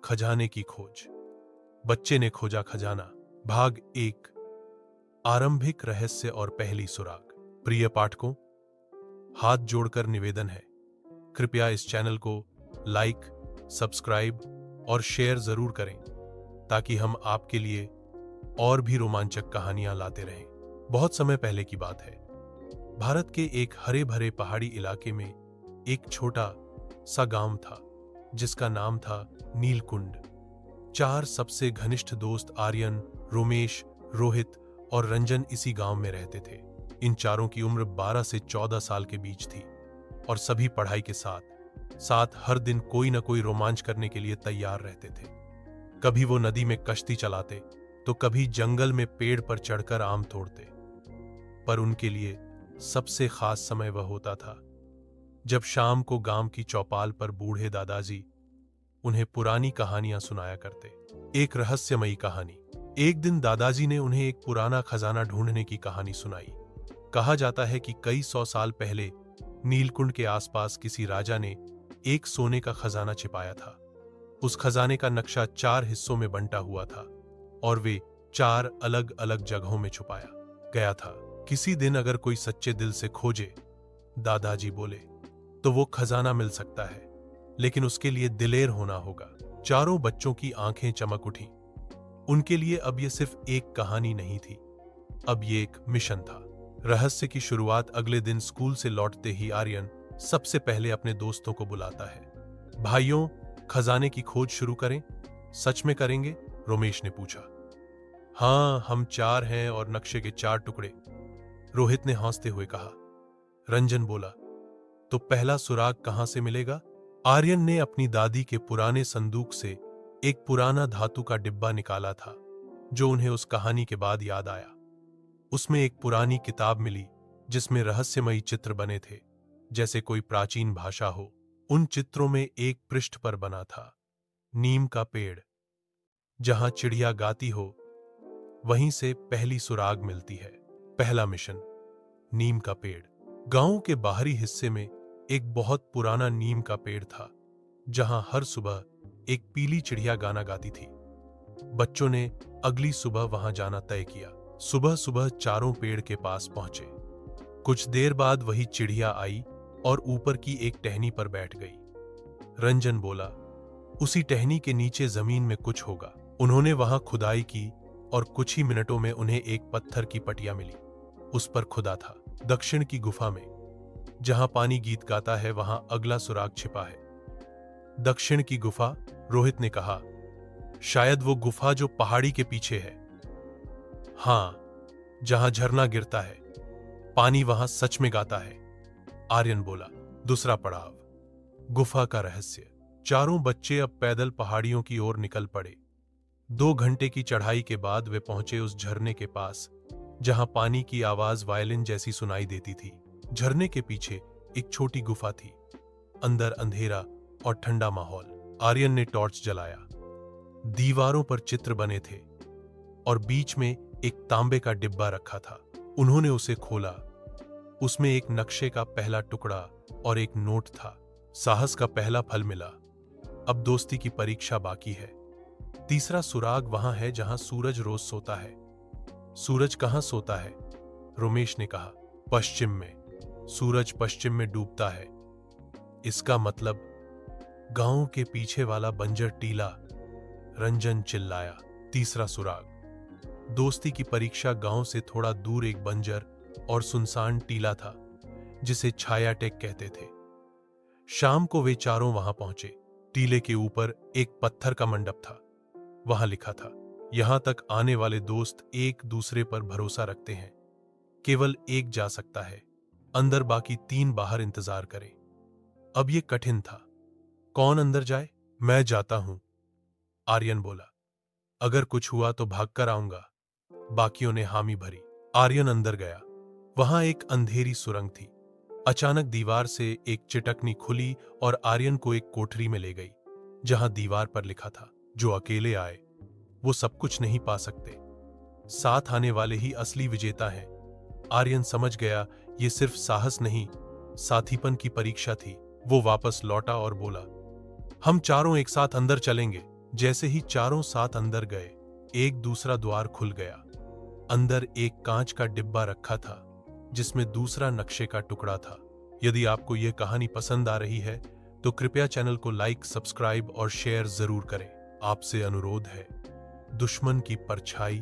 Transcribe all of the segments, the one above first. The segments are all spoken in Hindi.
खजाने की खोज। बच्चे ने खोजा खजाना। भाग 1। आरंभिक रहस्य और पहली सुराग। प्रिय पाठकों, हाथ जोड़कर निवेदन है, कृपया इस चैनल को लाइक, सब्सक्राइब और शेयर जरूर करें ताकि हम आपके लिए और भी रोमांचक कहानियां लाते रहें। बहुत समय पहले की बात है। भारत के एक हरे भरे पहाड़ी इलाके में एक छोटा सा गांव था जिसका नाम था नीलकुंड। 4 सबसे घनिष्ठ दोस्त आर्यन, रोमेश, रोहित और रंजन इसी गांव में रहते थे। इन चारों की उम्र 12 से 14 साल के बीच थी और सभी पढ़ाई के साथ साथ हर दिन कोई न कोई रोमांच करने के लिए तैयार रहते थे। कभी वो नदी में कश्ती चलाते तो कभी जंगल में पेड़ पर चढ़कर आम तोड़ते। पर उनके लिए सबसे खास समय वह होता था जब शाम को गांव की चौपाल पर बूढ़े दादाजी उन्हें पुरानी कहानियां सुनाया करते। एक रहस्यमयी कहानी। एक दिन दादाजी ने उन्हें एक पुराना खजाना ढूंढने की कहानी सुनाई। कहा जाता है कि कई 100 साल पहले नीलकुंड के आसपास किसी राजा ने एक सोने का खजाना छिपाया था। उस खजाने का नक्शा 4 हिस्सों में बंटा हुआ था और वे 4 अलग अलग जगहों में छुपाया गया था। किसी दिन अगर कोई सच्चे दिल से खोजे, दादाजी बोले, तो वो खजाना मिल सकता है, लेकिन उसके लिए दिलेर होना होगा। चारों बच्चों की आंखें चमक उठी। उनके लिए अब ये सिर्फ एक कहानी नहीं थी, अब ये एक मिशन था। रहस्य की शुरुआत अगले दिन स्कूल से लौटते ही आर्यन सबसे पहले अपने दोस्तों को बुलाता है। भाइयों, खजाने की खोज शुरू करें? सच में करेंगे? रोमेश ने पूछा। हाँ, हम 4 हैं और नक्शे के 4 टुकड़े, रोहित ने हंसते हुए कहा। रंजन बोला, तो पहला सुराग कहां से मिलेगा? आर्यन ने अपनी दादी के पुराने संदूक से एक पुराना धातु का डिब्बा निकाला था जो उन्हें उस कहानी के बाद याद आया। उसमें एक पुरानी किताब मिली जिसमें रहस्यमयी चित्र बने थे, जैसे कोई प्राचीन भाषा हो। उन चित्रों में एक पृष्ठ पर बना था नीम का पेड़। जहां चिड़िया गाती हो वहीं से पहली सुराग मिलती है। पहला मिशन, नीम का पेड़। गांव के बाहरी हिस्से में एक बहुत पुराना नीम का पेड़ था जहां हर सुबह एक पीली चिड़िया गाना गाती थी। बच्चों ने अगली सुबह वहां जाना तय किया। सुबह सुबह चारों पेड़ के पास पहुंचे। कुछ देर बाद वही चिड़िया आई और ऊपर की एक टहनी पर बैठ गई। रंजन बोला, उसी टहनी के नीचे जमीन में कुछ होगा। उन्होंने वहां खुदाई की और कुछ ही मिनटों में उन्हें एक पत्थर की पटिया मिली। उस पर खुदा था, दक्षिण की गुफा में जहां पानी गीत गाता है वहां अगला सुराग छिपा है। दक्षिण की गुफा, रोहित ने कहा। शायद वो गुफा जो पहाड़ी के पीछे है। हां, जहां झरना गिरता है, पानी वहां सच में गाता है, आर्यन बोला। दूसरा पड़ाव, गुफा का रहस्य। चारों बच्चे अब पैदल पहाड़ियों की ओर निकल पड़े। 2 घंटे की चढ़ाई के बाद वे पहुंचे उस झरने के पास जहां पानी की आवाज वायलिन जैसी सुनाई देती थी। झरने के पीछे एक छोटी गुफा थी। अंदर अंधेरा और ठंडा माहौल। आर्यन ने टॉर्च जलाया। दीवारों पर चित्र बने थे और बीच में एक तांबे का डिब्बा रखा था। उन्होंने उसे खोला। उसमें एक नक्शे का पहला टुकड़ा और एक नोट था। साहस का पहला फल मिला। अब दोस्ती की परीक्षा बाकी है। तीसरा सुराग वहां है जहां सूरज रोज सोता है। सूरज कहां सोता है? रोमेश ने कहा। पश्चिम में। सूरज पश्चिम में डूबता है। इसका मतलब गांव के पीछे वाला बंजर टीला, रंजन चिल्लाया। तीसरा सुराग। दोस्ती की परीक्षा गांव से थोड़ा दूर एक बंजर और सुनसान टीला था जिसे छाया टेक कहते थे। शाम को वे चारों वहां पहुंचे। टीले के ऊपर एक पत्थर का मंडप था। वहां लिखा था, यहां तक आने वाले दोस्त एक दूसरे पर भरोसा रखते हैं। केवल एक जा सकता है अंदर, बाकी 3 बाहर इंतजार करें। अब यह कठिन था। कौन अंदर जाए? मैं जाता हूं, आर्यन बोला। अगर कुछ हुआ तो भागकर आऊंगा। बाकियों ने हामी भरी। आर्यन अंदर गया। वहां एक अंधेरी सुरंग थी। अचानक दीवार से एक चिटकनी खुली और आर्यन को एक कोठरी में ले गई जहां दीवार पर लिखा था, जो अकेले आए वो सब कुछ नहीं पा सकते, साथ आने वाले ही असली विजेता हैं। आर्यन समझ गया ये सिर्फ साहस नहीं, साथीपन की परीक्षा थी। वो वापस लौटा और बोला, हम चारों एक साथ अंदर चलेंगे। जैसे ही चारों साथ अंदर गए, एक दूसरा द्वार खुल गया। अंदर एक कांच का डिब्बा रखा था जिसमें दूसरा नक्शे का टुकड़ा था। यदि आपको यह कहानी पसंद आ रही है तो कृपया चैनल को लाइक, सब्सक्राइब और शेयर जरूर करें। आपसे अनुरोध है, दुश्मन की परछाई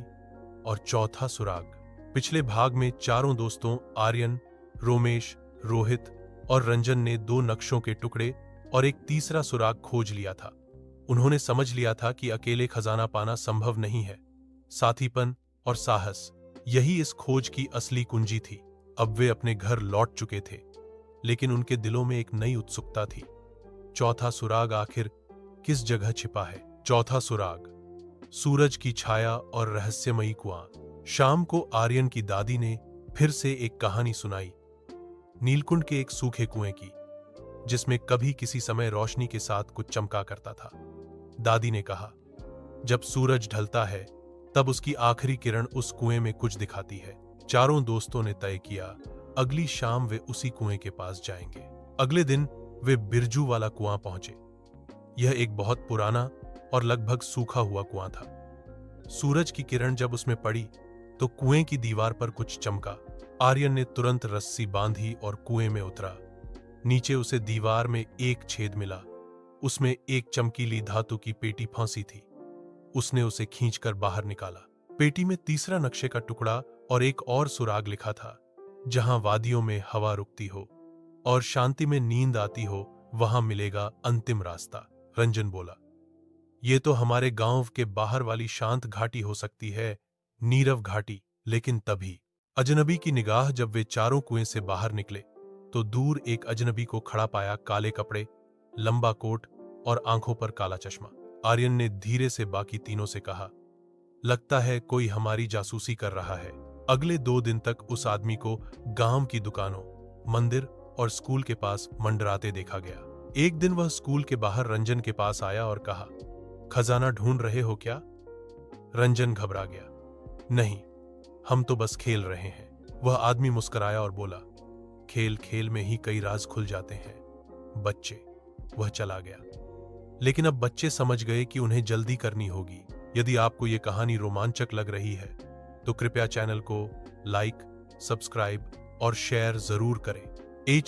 और चौथा सुराग। पिछले भाग में चारों दोस्तों आर्यन, रोमेश, रोहित और रंजन ने 2 नक्शों के टुकड़े और एक तीसरा सुराग खोज लिया था। उन्होंने समझ लिया था कि अकेले खजाना पाना संभव नहीं है। साथीपन और साहस, यही इस खोज की असली कुंजी थी। अब वे अपने घर लौट चुके थे, लेकिन उनके दिलों में एक नई उत्सुकता थी। चौथा सुराग आखिर किस जगह छिपा है? चौथा सुराग, सूरज की छाया और रहस्यमयी कुआं। शाम को आर्यन की दादी ने फिर से एक कहानी सुनाई, नीलकुंड के एक सूखे कुएं की, जिसमें कभी किसी समय रोशनी के साथ कुछ चमका करता था। दादी ने कहा, जब सूरज ढलता है तब उसकी आखिरी किरण उस कुएं में कुछ दिखाती है। चारों दोस्तों ने तय किया, अगली शाम वे उसी कुएं के पास जाएंगे। अगले दिन वे बिरजू वाला कुआं पहुंचे। यह एक बहुत पुराना और लगभग सूखा हुआ कुआं था। सूरज की किरण जब उसमें पड़ी तो कुएं की दीवार पर कुछ चमका। आर्यन ने तुरंत रस्सी बांधी और कुएं में उतरा। नीचे उसे दीवार में एक छेद मिला। उसमें एक चमकीली धातु की पेटी फंसी थी। उसने उसे खींचकर बाहर निकाला। पेटी में तीसरा नक्शे का टुकड़ा और एक और सुराग लिखा था, जहां वादियों में हवा रुकती हो और शांति में नींद आती हो, वहां मिलेगा अंतिम रास्ता। रंजन बोला, ये तो हमारे गांव के बाहर वाली शांत घाटी हो सकती है, नीरव घाटी। लेकिन तभी अजनबी की निगाह जब वे चारों कुएं से बाहर निकले तो दूर एक अजनबी को खड़ा पाया। काले कपड़े, लंबा कोट और आंखों पर काला चश्मा। आर्यन ने धीरे से बाकी तीनों से कहा, लगता है कोई हमारी जासूसी कर रहा है। अगले 2 दिन तक उस आदमी को गांव की दुकानों, मंदिर और स्कूल के पास मंडराते देखा गया। एक दिन वह स्कूल के बाहर रंजन के पास आया और कहा, खजाना ढूंढ रहे हो क्या? रंजन घबरा गया, नहीं, हम तो बस खेल रहे हैं। वह आदमी मुस्कुराया और बोला, खेल खेल में ही कई राज खुल जाते हैं बच्चे। वह चला गया। लेकिन अब बच्चे समझ गए कि उन्हें जल्दी करनी होगी। यदि आपको यह कहानी रोमांचक लग रही है तो कृपया चैनल को लाइक, सब्सक्राइब और शेयर जरूर करें।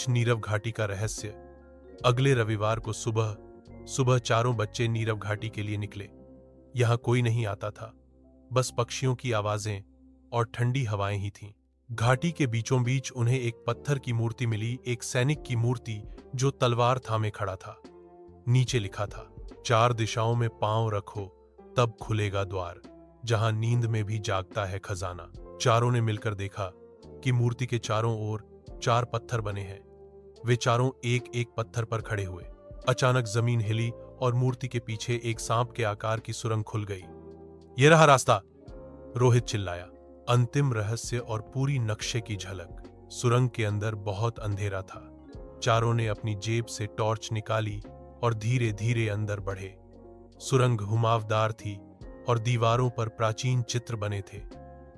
नीरव घाटी का रहस्य। अगले रविवार को सुबह चारों बच्चे नीरव घाटी के लिए निकले। यहां कोई नहीं आता था, बस पक्षियों की आवाजें और ठंडी हवाएं ही थीं। घाटी के बीचों बीच उन्हें एक पत्थर की मूर्ति मिली, एक सैनिक की मूर्ति जो तलवार थामे खड़ा था। नीचे लिखा था, 4 दिशाओं में पांव रखो तब खुलेगा द्वार, जहां नींद में भी जागता है खजाना। चारों ने मिलकर देखा कि मूर्ति के चारों ओर 4 पत्थर बने हैं। वे चारों एक एक पत्थर पर खड़े हुए। अचानक जमीन हिली और मूर्ति के पीछे एक सांप के आकार की सुरंग खुल गई। यह रहा रास्ता, रोहित चिल्लाया। अंतिम रहस्य और पूरी नक्शे की झलक। सुरंग के अंदर बहुत अंधेरा था। चारों ने अपनी जेब से टॉर्च निकाली और धीरे धीरे अंदर बढ़े। सुरंग घुमावदार थी और दीवारों पर प्राचीन चित्र बने थे,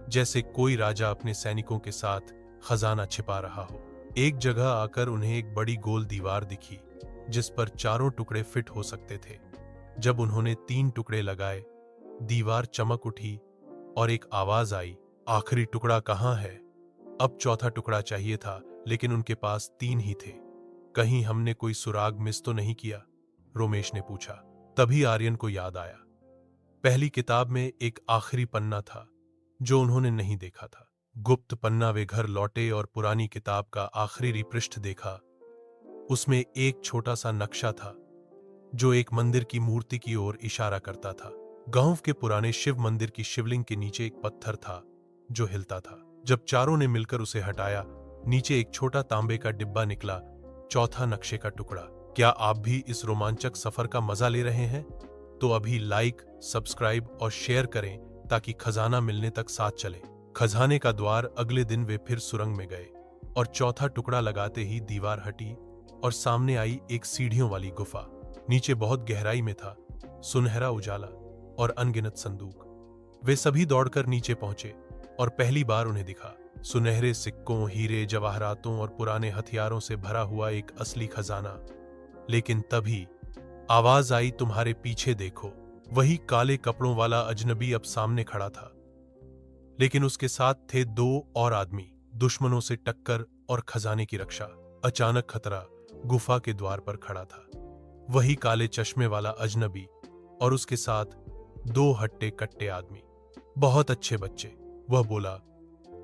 जैसे कोई राजा अपने सैनिकों के साथ खजाना छिपा रहा हो। एक जगह आकर उन्हें एक बड़ी गोल दीवार दिखी जिस पर चारों टुकड़े फिट हो सकते थे। जब उन्होंने 3 टुकड़े लगाए, दीवार चमक उठी और एक आवाज आई, आखिरी टुकड़ा कहाँ है? अब चौथा टुकड़ा चाहिए था, लेकिन उनके पास 3 ही थे। कहीं हमने कोई सुराग मिस तो नहीं किया? रोमेश ने पूछा। तभी आर्यन को याद आया, पहली किताब में एक आखिरी पन्ना था जो उन्होंने नहीं देखा था। गुप्त पन्ना। वे घर लौटे और पुरानी किताब का आखिरी पृष्ठ देखा। उसमें एक छोटा सा नक्शा था जो एक मंदिर की मूर्ति की ओर इशारा करता था। गांव के पुराने शिव मंदिर की शिवलिंग के नीचे एक पत्थर था जो हिलता था। जब चारों ने मिलकर उसे हटाया, नीचे एक छोटा तांबे का डिब्बा निकला, चौथा नक्शे का टुकड़ा। क्या आप भी इस रोमांचक सफर का मजा ले रहे हैं? तो अभी लाइक, सब्सक्राइब और शेयर करें ताकि खजाना मिलने तक साथ चले। खजाने का द्वार। अगले दिन वे फिर सुरंग में गए और चौथा टुकड़ा लगाते ही दीवार हटी और सामने आई एक सीढ़ियों वाली गुफा। नीचे बहुत गहराई में था सुनहरा उजाला और अनगिनत संदूक। वे सभी दौड़कर नीचे पहुंचे और पहली बार उन्हें दिखा सुनहरे सिक्कों, हीरे, जवाहरातों और पुराने हथियारों से भरा हुआ एक असली खजाना। लेकिन तभी आवाज आई, तुम्हारे पीछे देखो। वही काले कपड़ों वाला अजनबी अब सामने खड़ा था, लेकिन उसके साथ थे दो और आदमी, दुश्मनों से टक्कर और खजाने की रक्षा। अचानक खतरा गुफा के द्वार पर खड़ा था। वही काले चश्मे वाला अजनबी और उसके साथ दो हट्टे कट्टे आदमी। बहुत अच्छे बच्चे, वह बोला,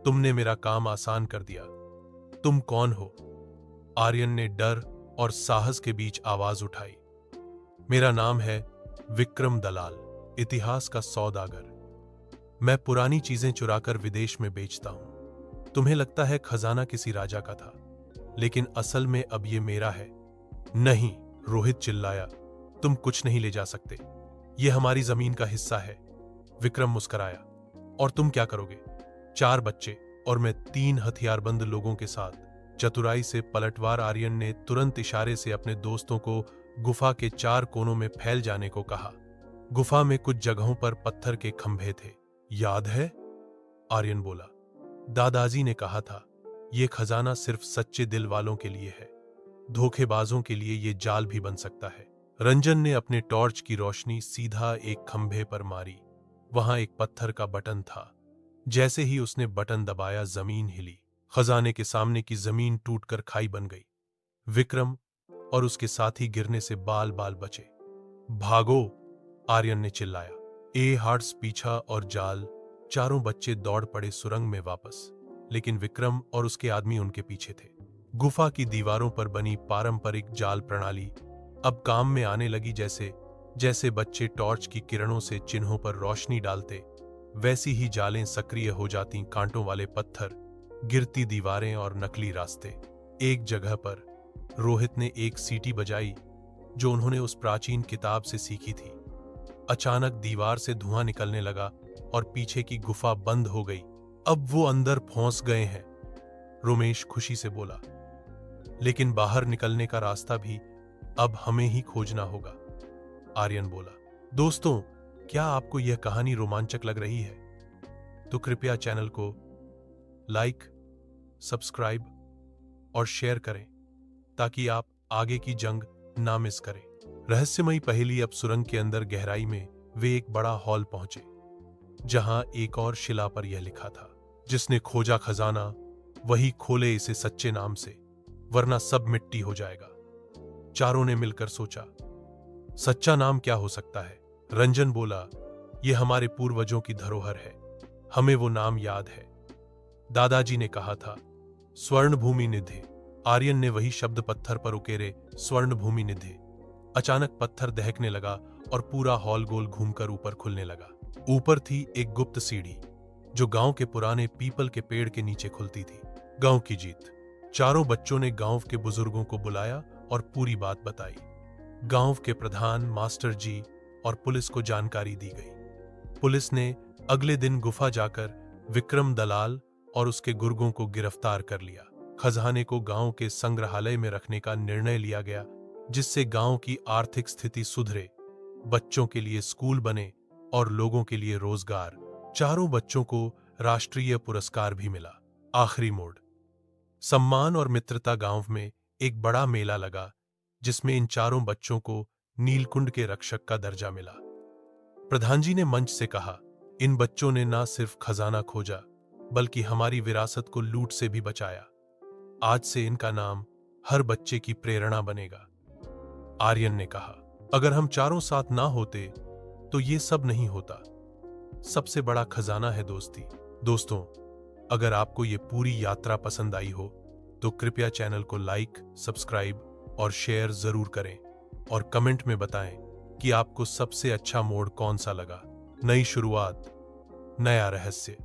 तुमने मेरा काम आसान कर दिया। तुम कौन हो? आर्यन ने डर और साहस के बीच आवाज उठाई। मेरा नाम है विक्रम दलाल, इतिहास का सौदागर। मैं पुरानी चीजें चुराकर विदेश में बेचता हूं। तुम्हें लगता है खजाना किसी राजा का था, लेकिन असल में अब ये मेरा है। नहीं, रोहित चिल्लाया, तुम कुछ नहीं ले जा सकते। यह हमारी जमीन का हिस्सा है। विक्रम मुस्कुराया, और तुम क्या करोगे? 4 बच्चे और मैं 3 हथियारबंद लोगों के साथ। चतुराई से पलटवार आर्यन ने तुरंत इशारे से अपने दोस्तों को गुफा के 4 कोनों में फैल जाने को कहा। गुफा में कुछ जगहों पर पत्थर के खंभे थे। याद है? आर्यन बोला। दादाजी ने कहा था, यह खजाना सिर्फ सच्चे दिल वालों के लिए है। धोखेबाजों के लिए यह जाल भी बन सकता है। रंजन ने अपने टॉर्च की रोशनी सीधा एक खंभे पर मारी। वहां एक पत्थर का बटन था। जैसे ही उसने बटन दबाया, जमीन हिली। खजाने के सामने की जमीन टूटकर खाई बन गई। विक्रम और उसके साथी गिरने से बाल बाल बचे। भागो! आर्यन ने चिल्लाया। ए हार्ट्स पीछा और जाल। चारों बच्चे दौड़ पड़े सुरंग में वापस, लेकिन विक्रम और उसके आदमी उनके पीछे थे। गुफा की दीवारों पर बनी पारंपरिक जाल प्रणाली अब काम में आने लगी। जैसे जैसे बच्चे टॉर्च की किरणों से चिन्हों पर रोशनी डालते, वैसी ही जालें सक्रिय हो जाती। कांटों वाले पत्थर, गिरती दीवारें और नकली रास्ते। एक जगह पर रोहित ने एक सीटी बजाई, जो उन्होंने उस प्राचीन किताब से सीखी थी। अचानक दीवार से धुआं निकलने लगा और पीछे की गुफा बंद हो गई। अब वो अंदर फंस गए हैं, रोमेश खुशी से बोला। लेकिन बाहर निकलने का रास्ता भी अब हमें ही खोजना होगा, आर्यन बोला। दोस्तों, क्या आपको यह कहानी रोमांचक लग रही है? तो कृपया चैनल को लाइक, सब्सक्राइब और शेयर करें, ताकि आप आगे की जंग ना मिस करें। रहस्यमयी पहेली। अब सुरंग के अंदर गहराई में वे एक बड़ा हॉल पहुंचे, जहां एक और शिला पर यह लिखा था, जिसने खोजा खजाना वही खोले इसे सच्चे नाम से, वरना सब मिट्टी हो जाएगा। चारों ने मिलकर सोचा, सच्चा नाम क्या हो सकता है? रंजन बोला, यह हमारे पूर्वजों की धरोहर है, हमें वो नाम याद है। दादाजी ने कहा था, स्वर्ण भूमि निधि। आर्यन ने वही शब्द पत्थर पर उकेरे, स्वर्ण भूमि निधि। अचानक पत्थर दहकने लगा और पूरा हॉल गोल घूमकर ऊपर खुलने लगा। ऊपर थी एक गुप्त सीढ़ी, जो गांव के पुराने पीपल के पेड़ के नीचे खुलती थी। गांव की जीत। चारों बच्चों ने गांव के बुजुर्गों को बुलाया और पूरी बात बताई। गांव के प्रधान, मास्टर जी और पुलिस को जानकारी दी गई। पुलिस ने अगले दिन गुफा जाकर विक्रम दलाल और उसके गुर्गों को गिरफ्तार कर लिया। खजाने को गांव के संग्रहालय में रखने का निर्णय लिया गया, जिससे गांव की आर्थिक स्थिति सुधरे, बच्चों के लिए स्कूल बने और लोगों के लिए रोजगार। चारों बच्चों को राष्ट्रीय पुरस्कार भी मिला। आखिरी मोड़। सम्मान और मित्रता। गांव में एक बड़ा मेला लगा, जिसमें इन चारों बच्चों को नीलकुंड के रक्षक का दर्जा मिला। प्रधान जी ने मंच से कहा, इन बच्चों ने ना सिर्फ खजाना खोजा, बल्कि हमारी विरासत को लूट से भी बचाया। आज से इनका नाम हर बच्चे की प्रेरणा बनेगा। आर्यन ने कहा, अगर हम चारों साथ ना होते तो ये सब नहीं होता। सबसे बड़ा खजाना है दोस्ती। दोस्तों, अगर आपको ये पूरी यात्रा पसंद आई हो, तो कृपया चैनल को लाइक, सब्सक्राइब और शेयर जरूर करें, और कमेंट में बताएं कि आपको सबसे अच्छा मोड़ कौन सा लगा। नई शुरुआत, नया रहस्य।